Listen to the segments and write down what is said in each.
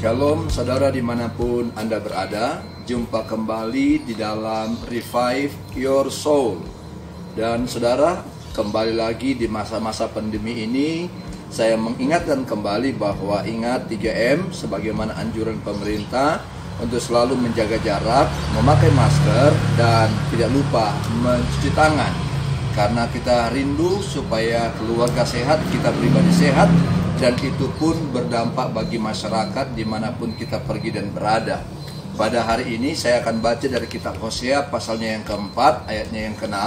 Shalom saudara dimanapun Anda berada. Jumpa kembali di dalam Revive Your Soul. Dan saudara, kembali lagi di masa-masa pandemi ini, saya mengingatkan kembali bahwa ingat 3M sebagaimana anjuran pemerintah untuk selalu menjaga jarak, memakai masker, dan tidak lupa mencuci tangan. Karena kita rindu supaya keluarga sehat, kita pribadi sehat, dan itu pun berdampak bagi masyarakat dimanapun kita pergi dan berada. Pada hari ini saya akan baca dari kitab Hosea pasalnya yang keempat, ayatnya yang ke-6,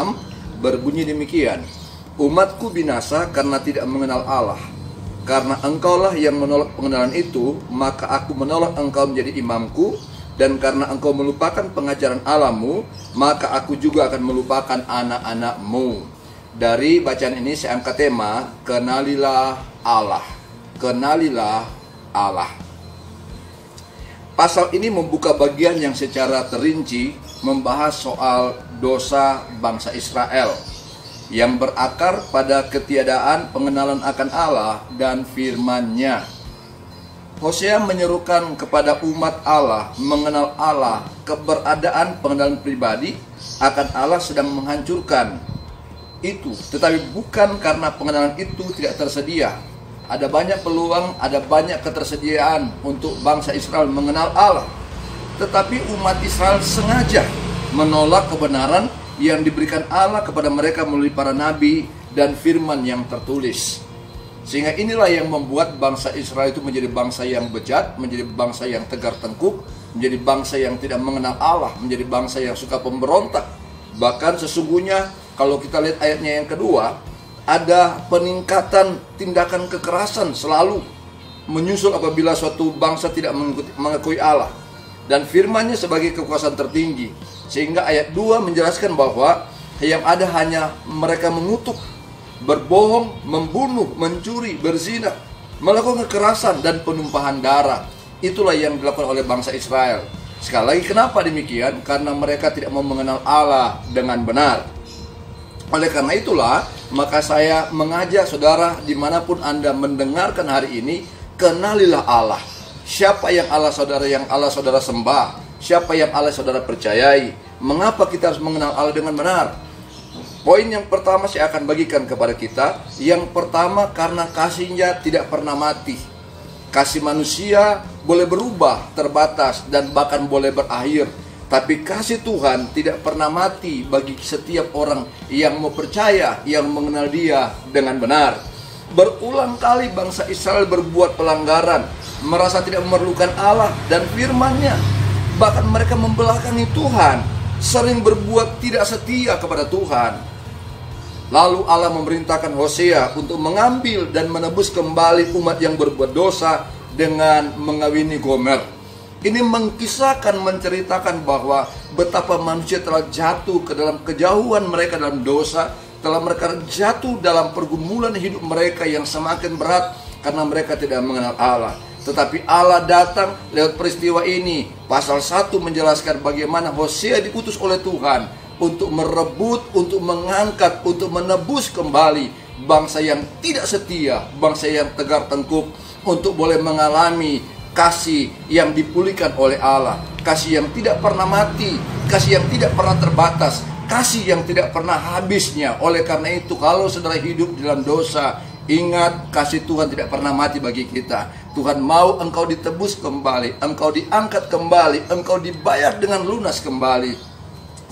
berbunyi demikian. Umatku binasa karena tidak mengenal Allah. Karena engkaulah yang menolak pengenalan itu, maka aku menolak engkau menjadi imamku. Dan karena engkau melupakan pengajaran Allahmu, maka aku juga akan melupakan anak-anakmu. Dari bacaan ini saya angkat tema, kenalilah Allah. Kenalilah Allah. Pasal ini membuka bagian yang secara terinci membahas soal dosa bangsa Israel yang berakar pada ketiadaan pengenalan akan Allah dan firman-Nya. Hosea menyerukan kepada umat Allah mengenal Allah, keberadaan pengenalan pribadi akan Allah sedang menghancurkan itu, tetapi bukan karena pengenalan itu tidak tersedia. Ada banyak peluang, ada banyak ketersediaan untuk bangsa Israel mengenal Allah, tetapi umat Israel sengaja menolak kebenaran yang diberikan Allah kepada mereka melalui para nabi dan firman yang tertulis. Sehingga inilah yang membuat bangsa Israel itu menjadi bangsa yang bejat, menjadi bangsa yang tegar tengkuk, menjadi bangsa yang tidak mengenal Allah, menjadi bangsa yang suka pemberontak. Bahkan sesungguhnya kalau kita lihat ayatnya yang kedua, ada peningkatan tindakan kekerasan selalu menyusul apabila suatu bangsa tidak mengakui Allah. Dan firman-Nya sebagai kekuasaan tertinggi. Sehingga ayat 2 menjelaskan bahwa yang ada hanya mereka mengutuk, berbohong, membunuh, mencuri, berzina, melakukan kekerasan dan penumpahan darah. Itulah yang dilakukan oleh bangsa Israel. Sekali lagi, kenapa demikian? Karena mereka tidak mau mengenal Allah dengan benar. Oleh karena itulah, maka saya mengajak saudara dimanapun Anda mendengarkan hari ini, kenalilah Allah. Siapa yang Allah saudara sembah? Siapa yang Allah saudara percayai? Mengapa kita harus mengenal Allah dengan benar? Poin yang pertama saya akan bagikan kepada kita. Yang pertama, karena kasih-Nya tidak pernah mati. Kasih manusia boleh berubah, terbatas, dan bahkan boleh berakhir. Tapi kasih Tuhan tidak pernah mati bagi setiap orang yang mau percaya, yang mengenal Dia dengan benar. Berulang kali bangsa Israel berbuat pelanggaran, merasa tidak memerlukan Allah dan firman-Nya. Bahkan mereka membelakangi Tuhan, sering berbuat tidak setia kepada Tuhan. Lalu Allah memerintahkan Hosea untuk mengambil dan menebus kembali umat yang berbuat dosa dengan mengawini Gomer. Ini mengisahkan, menceritakan bahwa betapa manusia telah jatuh ke dalam kejauhan mereka dalam dosa, telah mereka jatuh dalam pergumulan hidup mereka yang semakin berat karena mereka tidak mengenal Allah. Tetapi Allah datang lewat peristiwa ini. Pasal 1 menjelaskan bagaimana Hosea diutus oleh Tuhan untuk merebut, untuk mengangkat, untuk menebus kembali bangsa yang tidak setia, bangsa yang tegar tengkuk, untuk boleh mengalami kasih yang dipulihkan oleh Allah, kasih yang tidak pernah mati, kasih yang tidak pernah terbatas, kasih yang tidak pernah habisnya. Oleh karena itu, kalau saudara hidup dalam dosa, ingat kasih Tuhan tidak pernah mati bagi kita. Tuhan mau engkau ditebus kembali, engkau diangkat kembali, engkau dibayar dengan lunas kembali,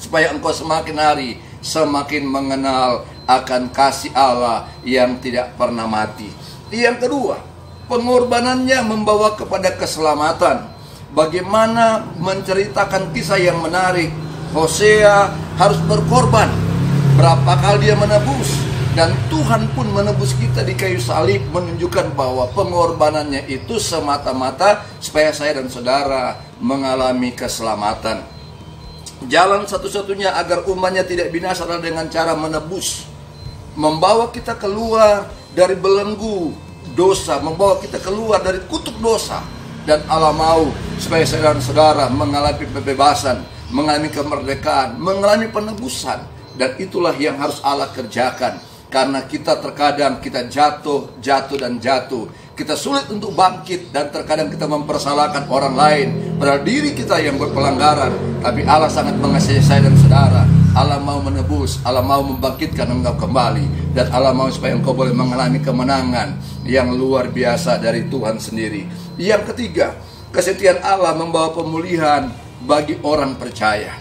supaya engkau semakin hari semakin mengenal akan kasih Allah yang tidak pernah mati. Yang kedua, pengorbanannya membawa kepada keselamatan. Bagaimana menceritakan kisah yang menarik. Hosea harus berkorban. Berapa kali dia menebus, dan Tuhan pun menebus kita di kayu salib, menunjukkan bahwa pengorbanannya itu semata-mata supaya saya dan saudara mengalami keselamatan. Jalan satu-satunya agar umatnya tidak binasa adalah dengan cara menebus, membawa kita keluar dari belenggu dosa, membawa kita keluar dari kutuk dosa. Dan Allah mau supaya saudara-saudara mengalami kebebasan, mengalami kemerdekaan, mengalami penebusan. Dan itulah yang harus Allah kerjakan. Karena kita terkadang kita jatuh. kita sulit untuk bangkit, dan terkadang kita mempersalahkan orang lain, padahal diri kita yang berpelanggaran. Tapi Allah sangat mengasihi saya dan saudara. Allah mau menebus, Allah mau membangkitkan engkau kembali, dan Allah mau supaya engkau boleh mengalami kemenangan yang luar biasa dari Tuhan sendiri. Yang ketiga, kesetiaan Allah membawa pemulihan bagi orang percaya.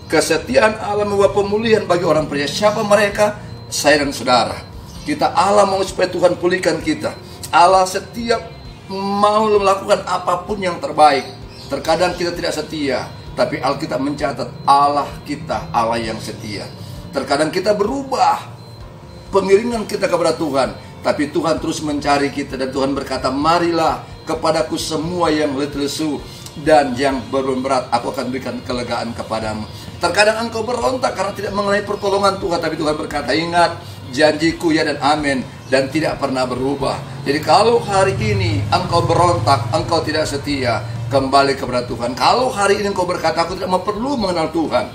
Kesetiaan Allah membawa pemulihan bagi orang percaya. Siapa mereka? Saya dan saudara. Kita, Allah mau supaya Tuhan pulihkan kita. Allah setiap mau melakukan apapun yang terbaik. Terkadang kita tidak setia, tapi Alkitab mencatat Allah kita Allah yang setia. Terkadang kita berubah pengiringan kita kepada Tuhan, tapi Tuhan terus mencari kita, dan Tuhan berkata, marilah kepadaku semua yang letih lesu dan yang berat, aku akan berikan kelegaan kepadamu. Terkadang engkau berontak karena tidak mengenai pertolongan Tuhan, tapi Tuhan berkata, ingat janjiku ya dan amin, dan tidak pernah berubah. Jadi kalau hari ini engkau berontak, engkau tidak setia, kembali kepada Tuhan. Kalau hari ini engkau berkata, aku tidak perlu mengenal Tuhan,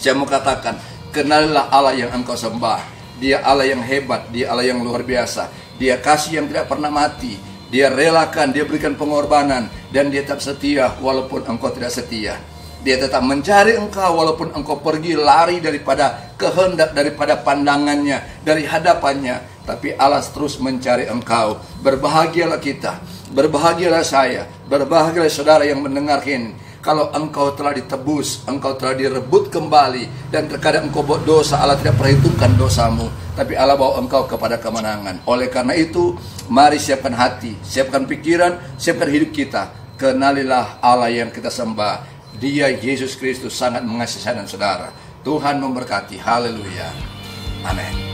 saya mau katakan, kenalilah Allah yang engkau sembah. Dia Allah yang hebat, Dia Allah yang luar biasa. Dia kasih yang tidak pernah mati. Dia relakan, Dia berikan pengorbanan, dan Dia tetap setia walaupun engkau tidak setia. Dia tetap mencari engkau walaupun engkau pergi lari daripada kehendak, daripada pandangannya, dari hadapannya. Tapi Allah terus mencari engkau. Berbahagialah kita, berbahagialah saya, berbahagialah saudara yang mendengar ini. Kalau engkau telah ditebus, engkau telah direbut kembali, dan terkadang engkau buat dosa, Allah tidak perhitungkan dosamu, tapi Allah bawa engkau kepada kemenangan. Oleh karena itu, mari siapkan hati, siapkan pikiran, siapkan hidup kita. Kenalilah Allah yang kita sembah. Dia Yesus Kristus sangat mengasihi saya dan saudara. Tuhan memberkati. Haleluya. Amin.